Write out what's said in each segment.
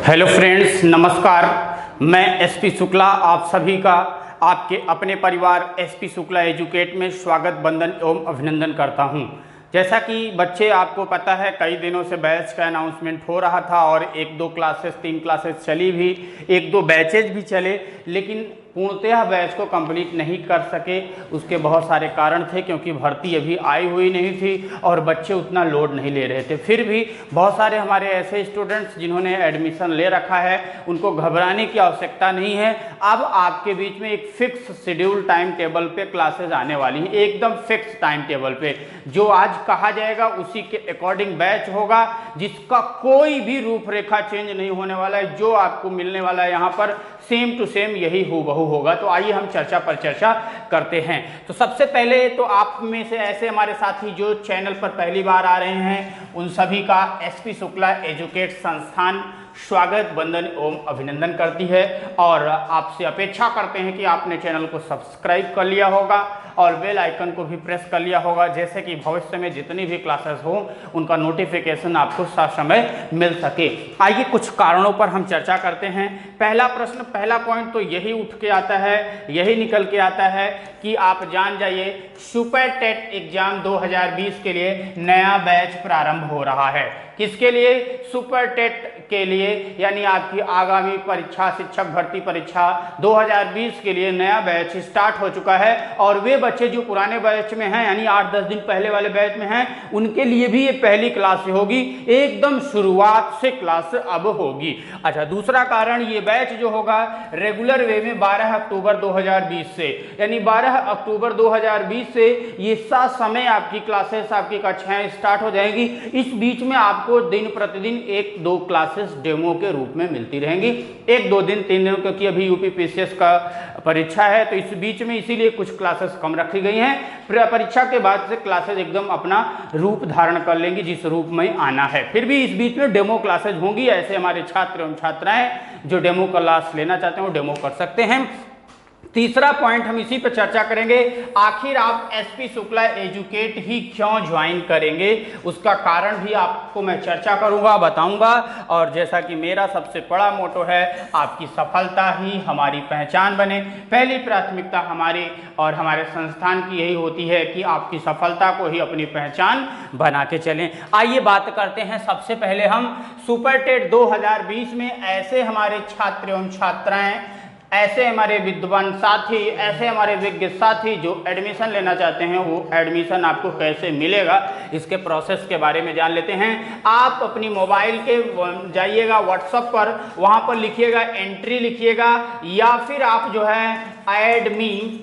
Hello friends, नमस्कार। मैं SP Shukla आप सभी का आपके अपने परिवार एसपी शुक्ला एजुकेट में स्वागत, वंदन एवं अभिनंदन करता हूं। जैसा कि बच्चे आपको पता है कई दिनों से बैच का अनाउंसमेंट हो रहा था और एक दो क्लासेस 3 क्लासेस चली भी, एक दो बैचेज भी चले, लेकिन पूर्णतः बैच को कंप्लीट नहीं कर सके। उसके बहुत सारे कारण थे, क्योंकि भर्ती अभी आई हुई नहीं थी और बच्चे उतना लोड नहीं ले रहे थे। फिर भी बहुत सारे हमारे ऐसे स्टूडेंट्स जिन्होंने एडमिशन ले रखा है, उनको घबराने की आवश्यकता नहीं है। अब आपके बीच में एक फिक्स शेड्यूल टाइम टेबल पे क्लासेज आने वाली हैं, एकदम फिक्स टाइम टेबल पे। जो आज कहा जाएगा उसी के अकॉर्डिंग बैच होगा, जिसका कोई भी रूपरेखा चेंज नहीं होने वाला है। जो आपको मिलने वाला है यहाँ पर सेम टू सेम यही हूबहू होगा। तो आइए हम चर्चा पर चर्चा करते हैं। तो सबसे पहले तो आप में से ऐसे हमारे साथी जो चैनल पर पहली बार आ रहे हैं, उन सभी का एसपी शुक्ला एजुकेट संस्थान स्वागत, वंदन एवं अभिनंदन करती है और आपसे अपेक्षा करते हैं कि आपने चैनल को सब्सक्राइब कर लिया होगा और बेल आइकन को भी प्रेस कर लिया होगा, जैसे कि भविष्य में जितनी भी क्लासेस हो उनका नोटिफिकेशन आपको ससमय मिल सके। आइए कुछ कारणों पर हम चर्चा करते हैं। पहला प्रश्न, पहला पॉइंट तो यही उठ के आता है, यही निकल के आता है कि आप जान जाइए सुपर टेट एग्जाम 2020 के लिए नया बैच प्रारंभ हो रहा है। किसके लिए? सुपर टेट के लिए, यानी आपकी आगामी परीक्षा शिक्षक भर्ती परीक्षा 2020 के लिए नया बैच स्टार्ट हो चुका है। और वे बच्चे जो पुराने बैच में हैं, यानी 8-10 दिन पहले वाले बैच में हैं, उनके लिए भी ये पहली क्लास होगी, एकदम शुरुआत से क्लास अब होगी। अच्छा, दूसरा कारण, ये बैच जो होगा रेगुलर वे में 12 अक्टूबर 2020 से, यानी 12 अक्टूबर 2020 से ये समय आपकी क्लासेस, आपकी कक्षाएं स्टार्ट हो जाएंगी। इस बीच में आपको दिन प्रतिदिन 1-2 क्लासेस डेमो के रूप में मिलती रहेंगी, 1-2 दिन 3 दिन, क्योंकि अभी यूपी पीसीएस का परीक्षा है, तो इस बीच में इसीलिए कुछ क्लासेस कम रखी गई हैं। परीक्षा के बाद से क्लासेस एकदम अपना रूप धारण कर लेंगी, जिस रूप में आना है। फिर भी इस बीच में डेमो क्लासेस होंगी। ऐसे हमारे छात्र एवं छात्राएं जो डेमो क्लास लेना चाहते हैं वो डेमो कर सकते हैं। तीसरा पॉइंट हम इसी पर चर्चा करेंगे, आखिर आप एसपी शुक्ला एजुकेट ही क्यों ज्वाइन करेंगे, उसका कारण भी आपको मैं चर्चा करूंगा, बताऊंगा। और जैसा कि मेरा सबसे बड़ा मोटो है, आपकी सफलता ही हमारी पहचान बने। पहली प्राथमिकता हमारी और हमारे संस्थान की यही होती है कि आपकी सफलता को ही अपनी पहचान बना के चलें। आइए बात करते हैं। सबसे पहले हम सुपर टेट 2020 में ऐसे हमारे छात्र एवं छात्राएं, ऐसे हमारे विद्वान साथी, ऐसे हमारे विज्ञ साथी जो एडमिशन लेना चाहते हैं, वो एडमिशन आपको कैसे मिलेगा इसके प्रोसेस के बारे में जान लेते हैं। आप अपनी मोबाइल के जाइएगा व्हाट्सएप पर, वहाँ पर लिखिएगा एंट्री लिखिएगा, या फिर आप जो है एडमी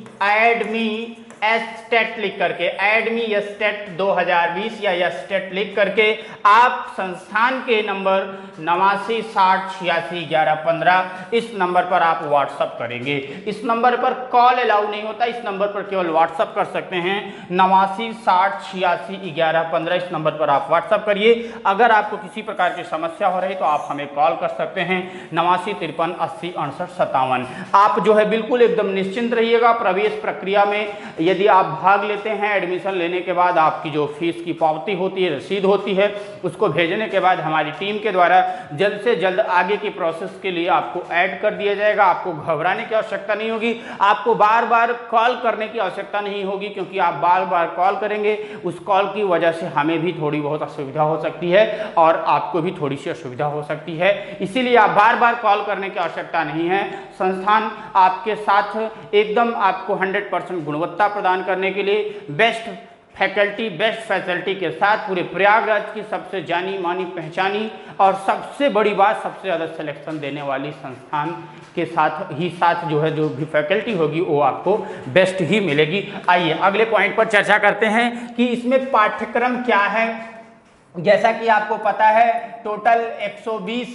एस्टेट लिख करके, एडमी एस्टेट 2020 या एस्टेट लिख करके आप संस्थान के नंबर 8960861115 इस नंबर पर आप व्हाट्सअप करेंगे। इस नंबर पर कॉल अलाउ नहीं होता, इस नंबर पर केवल व्हाट्सअप कर सकते हैं। 8960861115 इस नंबर पर आप व्हाट्सअप करिए। अगर आपको किसी प्रकार की समस्या हो रही तो आप हमें कॉल कर सकते हैं 8953806857। आप जो है बिल्कुल एकदम निश्चिंत रहिएगा। प्रवेश प्रक्रिया में यदि आप भाग लेते हैं, एडमिशन लेने के बाद आपकी जो फीस की पावती होती है, रसीद होती है, उसको भेजने के बाद हमारी टीम के द्वारा जल्द से जल्द आगे की प्रोसेस के लिए आपको ऐड कर दिया जाएगा। आपको घबराने की आवश्यकता नहीं होगी, आपको बार बार कॉल करने की आवश्यकता नहीं होगी, क्योंकि आप बार बार कॉल करेंगे, उस कॉल की वजह से हमें भी थोड़ी बहुत असुविधा हो सकती है और आपको भी थोड़ी सी असुविधा हो सकती है। इसीलिए आप बार बार कॉल करने की आवश्यकता नहीं है। संस्थान आपके साथ एकदम आपको 100% गुणवत्ता प्रदान करने के लिए बेस्ट फैकल्टी, बेस्ट फैसिलिटी के साथ पूरे प्रयागराज की सबसे जानी मानी पहचानी और सबसे बड़ी बात, सबसे ज़्यादा सिलेक्शन देने वाली संस्थान के साथ जो है जो भी फैकल्टी होगी वो आपको बेस्ट ही मिलेगी। आइए अगले पॉइंट पर चर्चा करते हैं कि इसमें पाठ्यक्रम क्या है। जैसा कि आपको पता है टोटल 120,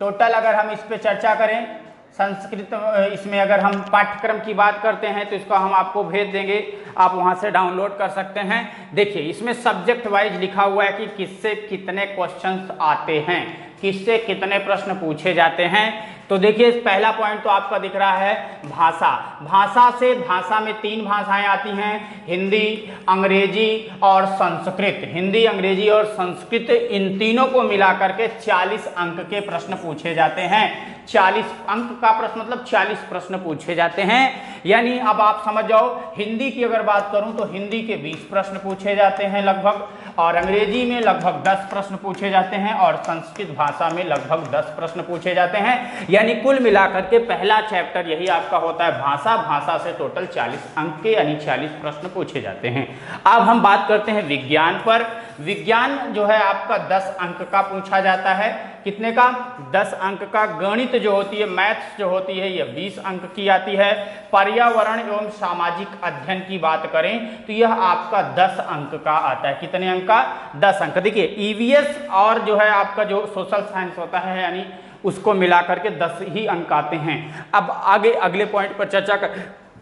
टोटल अगर हम इस पर चर्चा करें संस्कृत, इसमें अगर हम पाठ्यक्रम की बात करते हैं तो इसको हम आपको भेज देंगे, आप वहां से डाउनलोड कर सकते हैं। देखिए इसमें सब्जेक्ट वाइज लिखा हुआ है कि किससे कितने क्वेश्चंस आते हैं। किससे कितने प्रश्न पूछे जाते हैं। तो देखिए पहला पॉइंट तो आपका दिख रहा है भाषा। भाषा में 3 भाषाएं आती हैं, हिंदी, अंग्रेजी और संस्कृत। हिंदी, अंग्रेजी और संस्कृत, इन तीनों को मिलाकर के 40 अंक के प्रश्न पूछे जाते हैं। 40 अंक का प्रश्न मतलब 40 प्रश्न पूछे जाते हैं। यानी अब आप समझ जाओ, हिंदी की अगर बात करूं तो हिंदी के 20 प्रश्न पूछे जाते हैं लगभग, और अंग्रेजी में लगभग 10 प्रश्न पूछे जाते हैं, और संस्कृत भाषा में लगभग 10 प्रश्न पूछे जाते हैं। यानी कुल मिलाकर के पहला चैप्टर यही आपका होता है भाषा से टोटल 40 अंक के यानी 40 प्रश्न पूछे जाते हैं। अब हम बात करते हैं विज्ञान पर। विज्ञान जो है आपका 10 अंक का पूछा जाता है। कितने का? 10 अंक का। गणित जो होती है, मैथ्स जो होती है, ये 20 अंक की आती है। पर्यावरण एवं सामाजिक अध्ययन की बात करें तो यह आपका 10 अंक का आता है। कितने अंक का? 10 अंक। देखिए ईवीएस और जो है आपका जो सोशल साइंस होता है यानी उसको मिलाकर के 10 ही अंक आते हैं। अब आगे अगले पॉइंट पर चर्चा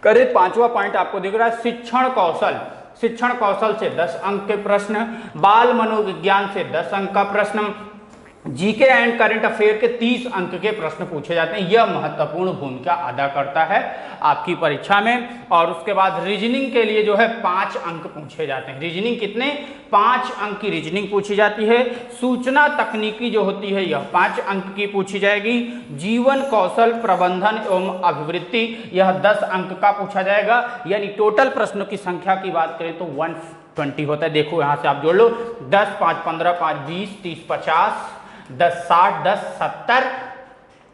करें। 5वां पॉइंट आपको दिख रहा है शिक्षण कौशल। शिक्षण कौशल से 10 अंक के प्रश्न, बाल मनोविज्ञान से 10 अंक का प्रश्न, जीके एंड करंट अफेयर के 30 अंक के प्रश्न पूछे जाते हैं। यह महत्वपूर्ण भूमिका अदा करता है आपकी परीक्षा में। और उसके बाद रीजनिंग के लिए जो है 5 अंक पूछे जाते हैं। रीजनिंग कितने? 5 अंक की रीजनिंग पूछी जाती है। सूचना तकनीकी जो होती है यह 5 अंक की पूछी जाएगी। जीवन कौशल प्रबंधन एवं अभिवृत्ति यह 10 अंक का पूछा जाएगा। यानी टोटल प्रश्नों की संख्या की बात करें तो 120 होता है। देखो यहाँ से आप जोड़ लो, 10 5 15 5 20 30 50 10 60 10 70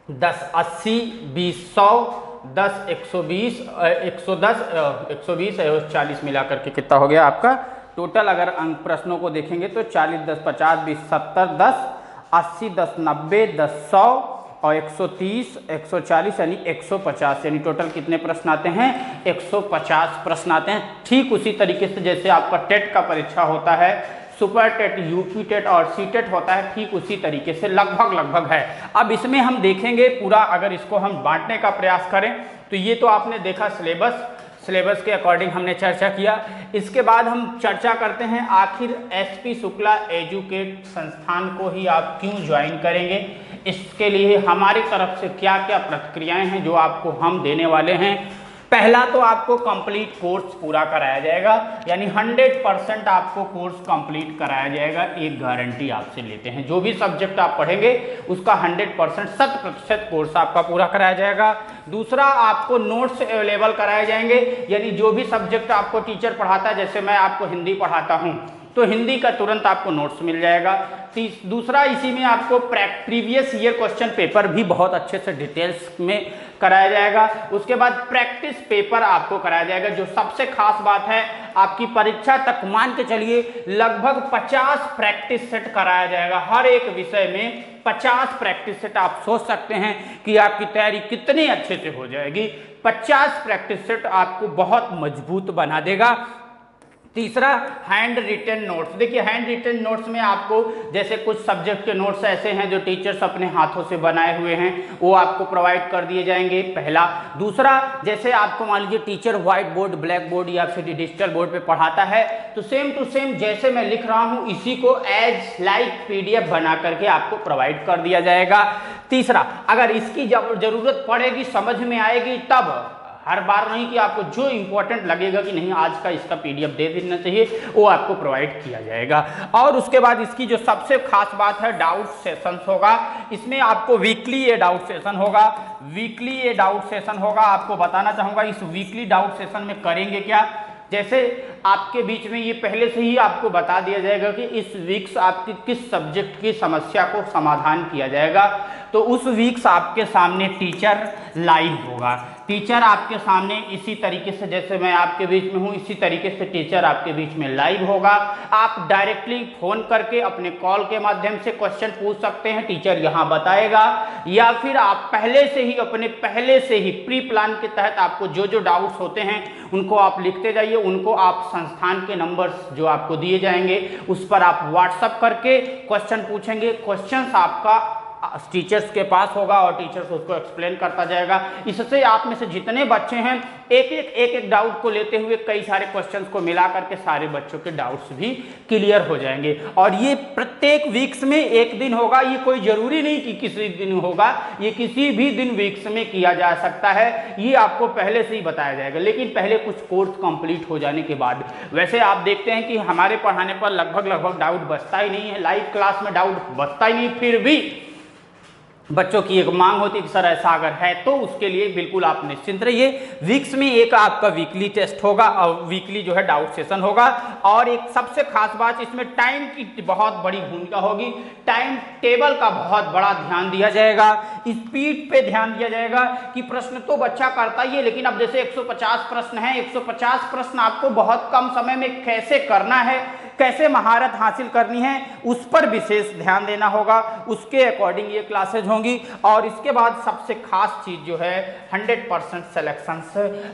10 80 20 100 10 120 110 120 40 मिलाकर के कितना हो गया आपका टोटल? अगर अंक प्रश्नों को देखेंगे तो 40 10 50 20 70 10 80 10 90 10 100 और 130 140 यानी 150, यानी टोटल कितने प्रश्न आते हैं? 150 प्रश्न आते हैं। ठीक उसी तरीके से जैसे आपका टेट का परीक्षा होता है, सुपर टेट, यूपी टेट और सी टेट होता है, ठीक उसी तरीके से लगभग है। अब इसमें हम देखेंगे पूरा, अगर इसको हम बांटने का प्रयास करें तो ये तो आपने देखा सिलेबस के अकॉर्डिंग हमने चर्चा किया। इसके बाद हम चर्चा करते हैं आखिर एसपी शुक्ला एजुकेट संस्थान को ही आप क्यों ज्वाइन करेंगे, इसके लिए हमारी तरफ से क्या क्या प्रतिक्रियाएं हैं जो आपको हम देने वाले हैं। पहला तो आपको कंप्लीट कोर्स पूरा कराया जाएगा, यानी 100% आपको कोर्स कंप्लीट कराया जाएगा। एक गारंटी आपसे लेते हैं, जो भी सब्जेक्ट आप पढ़ेंगे उसका 100% 100% कोर्स आपका पूरा कराया जाएगा। दूसरा, आपको नोट्स अवेलेबल कराए जाएंगे, यानी जो भी सब्जेक्ट आपको टीचर पढ़ाता है, जैसे मैं आपको हिंदी पढ़ाता हूँ तो हिंदी का तुरंत आपको नोट्स मिल जाएगा। दूसरा, इसी में आपको प्रीवियस ईयर क्वेश्चन पेपर भी बहुत अच्छे से डिटेल्स में कराया जाएगा। उसके बाद प्रैक्टिस पेपर आपको कराया जाएगा। जो सबसे खास बात है, आपकी परीक्षा तक मान के चलिए लगभग 50 प्रैक्टिस सेट कराया जाएगा। हर एक विषय में 50 प्रैक्टिस सेट। आप सोच सकते हैं कि आपकी तैयारी कितनी अच्छे से हो जाएगी। 50 प्रैक्टिस सेट आपको बहुत मजबूत बना देगा। तीसरा, हैंड रिटन नोट्स। देखिए हैंड रिटन नोट्स में आपको जैसे कुछ सब्जेक्ट के नोट्स ऐसे हैं जो टीचर्स अपने हाथों से बनाए हुए हैं, वो आपको प्रोवाइड कर दिए जाएंगे, पहला। दूसरा, जैसे आपको मान लीजिए teacher white board, black board या फिर डिजिटल बोर्ड पे पढ़ाता है तो सेम टू सेम जैसे मैं लिख रहा हूँ इसी को एज लाइक PDF बना करके आपको प्रोवाइड कर दिया जाएगा। तीसरा, अगर इसकी जरूरत पड़ेगी, समझ में आएगी, तब हर बार नहीं कि आपको जो इंपॉर्टेंट लगेगा कि नहीं आज का इसका PDF दे देना चाहिए, वो आपको प्रोवाइड किया जाएगा। और उसके बाद इसकी जो सबसे खास बात है, डाउट सेशंस होगा। इसमें आपको वीकली ये डाउट सेशन होगा। आपको बताना चाहूँगा इस वीकली डाउट सेशन में करेंगे क्या। जैसे आपके बीच में ये पहले से ही आपको बता दिया जाएगा कि इस वीक्स आपकी किस सब्जेक्ट की समस्या को समाधान किया जाएगा। तो उस वीक्स आपके सामने टीचर लाइव होगा। टीचर आपके सामने इसी तरीके से, जैसे मैं आपके बीच में हूँ, इसी तरीके से टीचर आपके बीच में लाइव होगा। आप डायरेक्टली फोन करके अपने कॉल के माध्यम से क्वेश्चन पूछ सकते हैं, टीचर यहाँ बताएगा। या फिर आप पहले से ही प्री प्लान के तहत आपको जो जो डाउट्स होते हैं उनको आप लिखते जाइए। उनको आप संस्थान के नंबर्स जो आपको दिए जाएंगे उस पर आप व्हाट्सअप करके क्वेश्चन पूछेंगे। क्वेश्चंस आपका टीचर्स के पास होगा और टीचर्स उसको एक्सप्लेन करता जाएगा। इससे आप में से जितने बच्चे हैं एक डाउट को लेते हुए कई सारे क्वेश्चंस को मिला करके सारे बच्चों के डाउट्स भी क्लियर हो जाएंगे। और ये प्रत्येक वीक्स में एक दिन होगा, ये कोई जरूरी नहीं कि किसी दिन होगा, ये किसी भी दिन वीक्स में किया जा सकता है, ये आपको पहले से ही बताया जाएगा। लेकिन पहले कुछ कोर्स कंप्लीट हो जाने के बाद, वैसे आप देखते हैं कि हमारे पढ़ाने पर लगभग डाउट बचता ही नहीं है, लाइव क्लास में डाउट बचता ही नहीं, फिर भी बच्चों की एक मांग होती है कि सर ऐसा अगर है तो उसके लिए बिल्कुल आप निश्चिंत रहिए। वीक्स में एक आपका वीकली टेस्ट होगा और वीकली जो है डाउट सेशन होगा। और एक सबसे खास बात, इसमें टाइम की बहुत बड़ी भूमिका होगी, टाइम टेबल का बहुत बड़ा ध्यान दिया जाएगा, स्पीड पे ध्यान दिया जाएगा कि प्रश्न तो बच्चा करता ही है, लेकिन अब जैसे 150 प्रश्न है, 150 प्रश्न आपको बहुत कम समय में कैसे करना है, कैसे महारत हासिल करनी है, उस पर विशेष ध्यान देना होगा, उसके अकॉर्डिंग ये क्लासेज होंगी। और इसके बाद सबसे खास चीज जो है 100% सिलेक्शन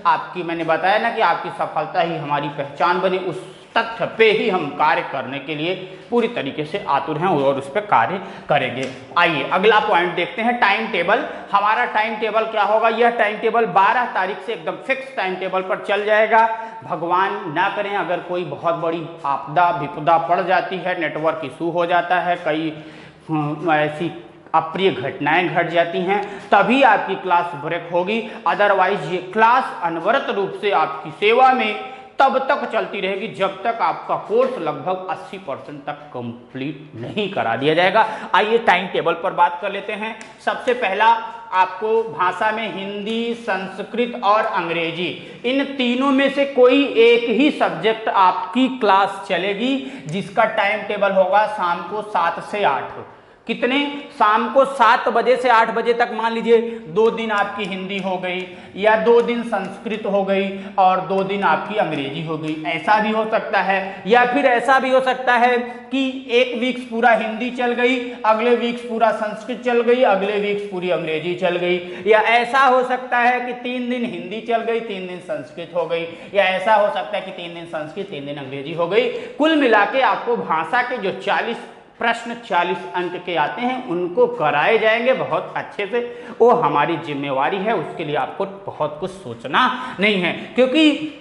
आपकी, मैंने बताया ना कि आपकी सफलता ही हमारी पहचान बने, उस तथ्य पे ही हम कार्य करने के लिए पूरी तरीके से आतुर हैं और उस पर कार्य करेंगे। आइए अगला पॉइंट देखते हैं, टाइम टेबल। हमारा टाइम टेबल क्या होगा? यह टाइम टेबल 12 तारीख से एकदम फिक्स टाइम टेबल पर चल जाएगा। भगवान ना करें अगर कोई बहुत बड़ी आपदा विपदा पड़ जाती है, नेटवर्क इशू हो जाता है, कई ऐसी अप्रिय घटनाएं घट जाती हैं, तभी आपकी क्लास ब्रेक होगी। अदरवाइज ये क्लास अनवरत रूप से आपकी सेवा में तब तक चलती रहेगी जब तक आपका कोर्स लगभग 80% तक कंप्लीट नहीं करा दिया जाएगा। आइए टाइम टेबल पर बात कर लेते हैं। सबसे पहला आपको भाषा में हिंदी, संस्कृत और अंग्रेजी, इन तीनों में से कोई एक ही सब्जेक्ट आपकी क्लास चलेगी, जिसका टाइम टेबल होगा शाम को 7 से 8। कितने? शाम को 7 बजे से 8 बजे तक। मान लीजिए 2 दिन आपकी हिंदी हो गई, या 2 दिन संस्कृत हो गई और 2 दिन आपकी अंग्रेजी हो गई, ऐसा भी हो सकता है। या फिर ऐसा भी हो सकता है कि एक वीक्स पूरा हिंदी चल गई, अगले वीक्स पूरा संस्कृत चल गई, अगले वीक्स पूरी अंग्रेजी चल गई। या ऐसा हो सकता है कि 3 दिन हिंदी चल गई, 3 दिन संस्कृत हो गई। या ऐसा हो सकता है कि 3 दिन संस्कृत, 3 दिन अंग्रेजी हो गई। कुल मिला के आपको भाषा के जो 40 प्रश्न 40 अंक के आते हैं, उनको कराए जाएंगे बहुत अच्छे से। वो हमारी जिम्मेवारी है, उसके लिए आपको बहुत कुछ सोचना नहीं है, क्योंकि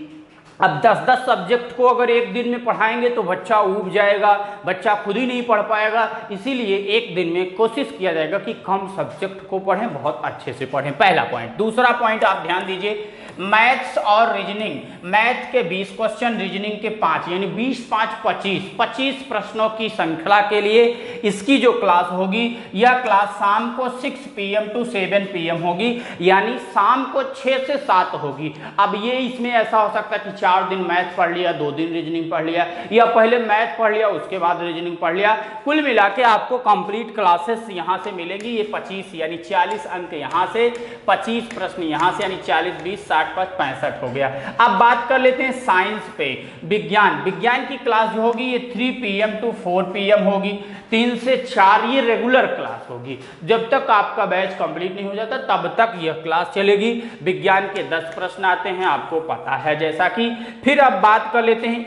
अब 10-10 सब्जेक्ट को अगर एक दिन में पढ़ाएंगे तो बच्चा ऊब जाएगा, बच्चा खुद ही नहीं पढ़ पाएगा। इसीलिए एक दिन में कोशिश किया जाएगा कि कम सब्जेक्ट को पढ़ें, बहुत अच्छे से पढ़ें। पहला पॉइंट। दूसरा पॉइंट आप ध्यान दीजिए, मैथ्स और रीजनिंग। मैथ के 20 क्वेश्चन, रीजनिंग के 5, यानी 20-5-25 प्रश्नों की श्रृंखला के लिए इसकी जो क्लास होगी, यह क्लास शाम को 6 PM to 7 PM होगी, यानी शाम को 6 से 7 होगी। अब ये इसमें ऐसा हो सकता है कि 4 दिन मैथ पढ़ लिया, 2 दिन रीजनिंग पढ़ लिया, या पहले मैथ पढ़ लिया उसके बाद रीजनिंग पढ़ लिया। कुल मिला के आपको कंप्लीट क्लासेस यहाँ से मिलेगी। ये 25 यानी 40 अंक यहाँ से, 25 प्रश्न यहाँ से, यानी 40, 20, 60, 65 हो गया। अब बात कर लेते हैं साइंस पे। विज्ञान की क्लास जो होगी ये 3 PM to 4 PM होगी, 3 से 4 ये रेगुलर क्लास होगी। जब तक आपका बैच कंप्लीट नहीं हो जाता तब तक यह क्लास चलेगी। विज्ञान के 10 प्रश्न आते हैं, आपको पता है जैसा कि। फिर अब बात कर लेते हैं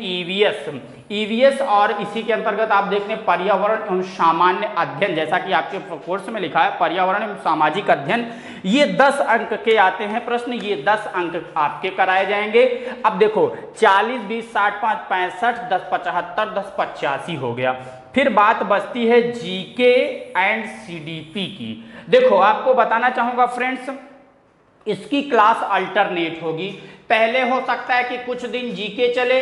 ईवीएस और इसी के अंतर्गत आप देख लें पर्यावरण एवं सामान्य अध्ययन, जैसा कि आपके कोर्स में लिखा है पर्यावरण एवं सामाजिक अध्ययन। ये 10 अंक के आते हैं प्रश्न, ये 10 अंक आपके कराए जाएंगे। अब देखो 40, 20, 60, 5, 65, 10, 75, 10, 85 हो गया। फिर बात बचती है जीके एंड सीडीपी की। देखो आपको बताना चाहूंगा फ्रेंड्स, इसकी क्लास अल्टरनेट होगी। पहले हो सकता है कि कुछ दिन जीके चले,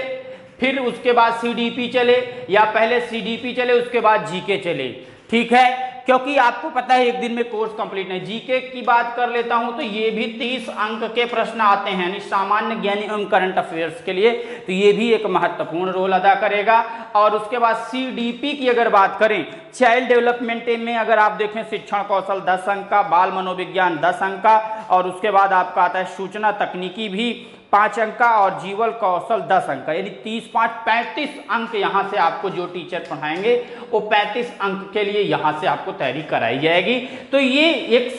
फिर उसके बाद सीडीपी चले, या पहले सीडीपी चले उसके बाद जीके चले, ठीक है। क्योंकि आपको पता है एक दिन में कोर्स कंप्लीट नहीं। जीके की बात कर लेता हूं तो ये भी 30 अंक के प्रश्न आते हैं, यानी सामान्य ज्ञान एवं करंट अफेयर्स के लिए, तो ये भी एक महत्वपूर्ण रोल अदा करेगा। और उसके बाद सीडीपी की अगर बात करें, चाइल्ड डेवलपमेंट में अगर आप देखें शिक्षण कौशल 10 अंक का, बाल मनोविज्ञान 10 अंक का, और उसके बाद आपका आता है सूचना तकनीकी भी 5 अंक का, और जीवन कौशल 10 अंक का, यानी 30, 5, 35 अंक यहाँ से आपको जो टीचर पढ़ाएंगे वो 35 अंक के लिए यहाँ से आपको तैयारी कराई जाएगी। तो ये एक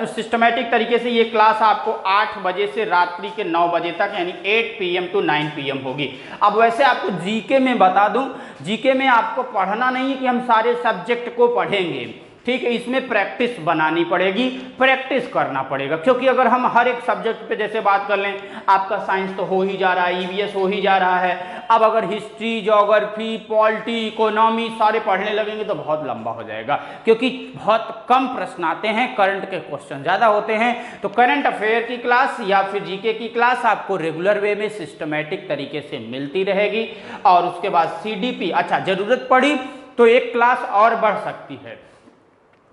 सिस्टमैटिक तरीके से ये क्लास आपको 8 बजे से रात्रि के 9 बजे तक, यानी 8 PM to 9 PM होगी। अब वैसे आपको जीके में बता दूं, जीके में आपको पढ़ना नहीं है कि हम सारे सब्जेक्ट को पढ़ेंगे, ठीक है, इसमें प्रैक्टिस बनानी पड़ेगी, प्रैक्टिस करना पड़ेगा, क्योंकि अगर हम हर एक सब्जेक्ट पे जैसे बात कर लें, आपका साइंस तो हो ही जा रहा है, ईवीएस हो ही जा रहा है, अब अगर हिस्ट्री, ज्योग्राफी, पॉलिटी, इकोनॉमी सारे पढ़ने लगेंगे तो बहुत लंबा हो जाएगा, क्योंकि बहुत कम प्रश्न आते हैं, करंट के क्वेश्चन ज़्यादा होते हैं। तो करंट अफेयर की क्लास या फिर जीके की क्लास आपको रेगुलर वे में सिस्टमेटिक तरीके से मिलती रहेगी। और उसके बाद सीडीपी, अच्छा ज़रूरत पड़ी तो एक क्लास और बढ़ सकती है,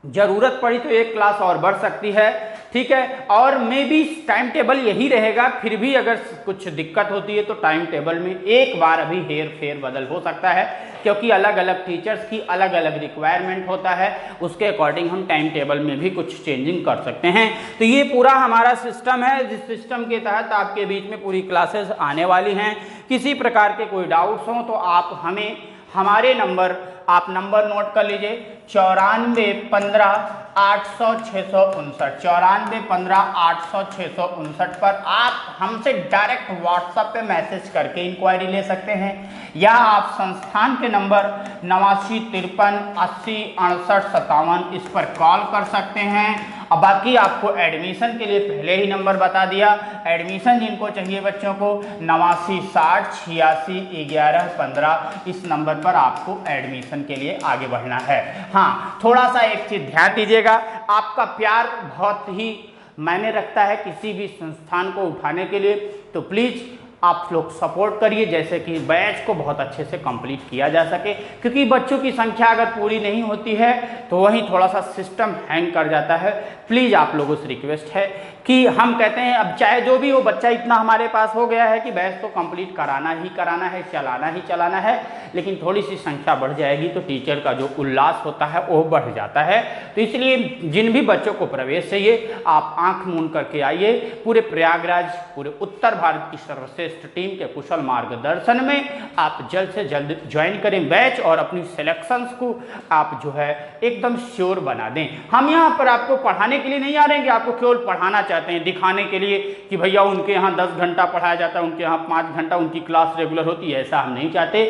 जरूरत पड़ी तो एक क्लास और बढ़ सकती है, ठीक है। और मे बी टाइम टेबल यही रहेगा, फिर भी अगर कुछ दिक्कत होती है तो टाइम टेबल में एक बार अभी हेर फेर बदल हो सकता है, क्योंकि अलग अलग टीचर्स की अलग अलग रिक्वायरमेंट होता है, उसके अकॉर्डिंग हम टाइम टेबल में भी कुछ चेंजिंग कर सकते हैं। तो ये पूरा हमारा सिस्टम है, जिस सिस्टम के तहत आपके बीच में पूरी क्लासेस आने वाली हैं। किसी प्रकार के कोई डाउट्स हों तो आप हमें हमारे नंबर, आप नंबर नोट कर लीजिए 9415 800 659, 9415 800 659 पर आप हमसे डायरेक्ट व्हाट्सएप पे मैसेज करके इंक्वायरी ले सकते हैं, या आप संस्थान के नंबर 8953806857 इस पर कॉल कर सकते हैं। अब बाकी आपको एडमिशन के लिए पहले ही नंबर बता दिया, एडमिशन जिनको चाहिए बच्चों को 8960861115 इस नंबर पर आपको एडमिशन के लिए आगे बढ़ना है। हाँ, थोड़ा सा एक चीज़ ध्यान दीजिएगा, आपका प्यार बहुत ही मायने रखता है किसी भी संस्थान को उठाने के लिए, तो प्लीज़ आप लोग सपोर्ट करिए, जैसे कि बैच को बहुत अच्छे से कंप्लीट किया जा सके, क्योंकि बच्चों की संख्या अगर पूरी नहीं होती है तो वहीं थोड़ा सा सिस्टम हैंग कर जाता है। प्लीज़ आप लोगों से रिक्वेस्ट है कि हम कहते हैं अब चाहे जो भी हो, बच्चा इतना हमारे पास हो गया है कि बैच तो कंप्लीट कराना ही कराना है, चलाना ही चलाना है, लेकिन थोड़ी सी संख्या बढ़ जाएगी तो टीचर का जो उल्लास होता है वो बढ़ जाता है। तो इसलिए जिन भी बच्चों को प्रवेश चाहिए आप आंख मूंद करके आइए, पूरे प्रयागराज, पूरे उत्तर भारत की सर्वश्रेष्ठ टीम के कुशल मार्गदर्शन में आप जल्द से जल्द ज्वाइन करें बैच, और अपनी सिलेक्शंस को आप जो है एकदम श्योर बना दें। हम यहाँ पर आपको पढ़ाने के लिए नहीं आ रहे हैं कि आपको केवल पढ़ाना चाहते हैं, दिखाने के लिए कि भैया उनके यहाँ 10 घंटा पढ़ाया जाता है, उनके यहाँ 5 घंटा उनकी क्लास रेगुलर होती है, ऐसा हम नहीं चाहते।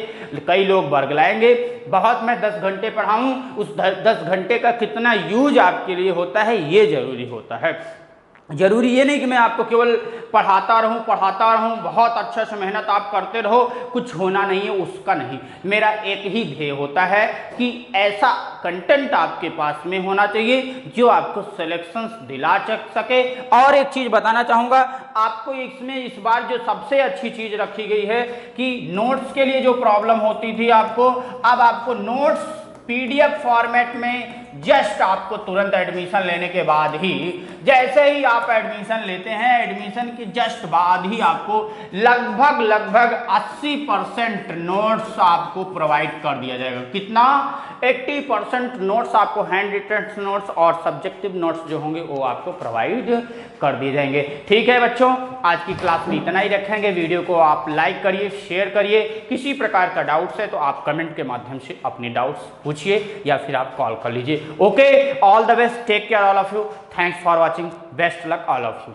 कई लोग बरगलाएंगे, बहुत मैं 10 घंटे पढ़ाऊँ, उस 10 घंटे का कितना यूज आपके लिए होता है ये जरूरी होता है। जरूरी ये नहीं कि मैं आपको केवल पढ़ाता रहूं, बहुत अच्छा से मेहनत आप करते रहो, कुछ होना नहीं है, उसका नहीं। मेरा एक ही ध्येय होता है कि ऐसा कंटेंट आपके पास में होना चाहिए जो आपको सिलेक्शंस दिला सके। और एक चीज़ बताना चाहूँगा आपको, इसमें इस बार जो सबसे अच्छी चीज़ रखी गई है कि नोट्स के लिए जो प्रॉब्लम होती थी आपको, अब आपको नोट्स पीडीएफ फॉर्मेट में जस्ट आपको तुरंत एडमिशन लेने के बाद ही, जैसे ही आप एडमिशन लेते हैं, एडमिशन के जस्ट बाद ही आपको लगभग 80% नोट्स आपको प्रोवाइड कर दिया जाएगा। कितना? 80% नोट्स आपको, हैंड रिटन नोट्स और सब्जेक्टिव नोट्स जो होंगे वो आपको प्रोवाइड कर दिए जाएंगे। ठीक है बच्चों, आज की क्लास में इतना ही रखेंगे। वीडियो को आप लाइक करिए, शेयर करिए। किसी प्रकार का डाउट्स है तो आप कमेंट के माध्यम से अपने डाउट्स पूछिए या फिर आप कॉल कर लीजिए। Okay, all the best, take care all of you, thanks for watching, best luck all of you.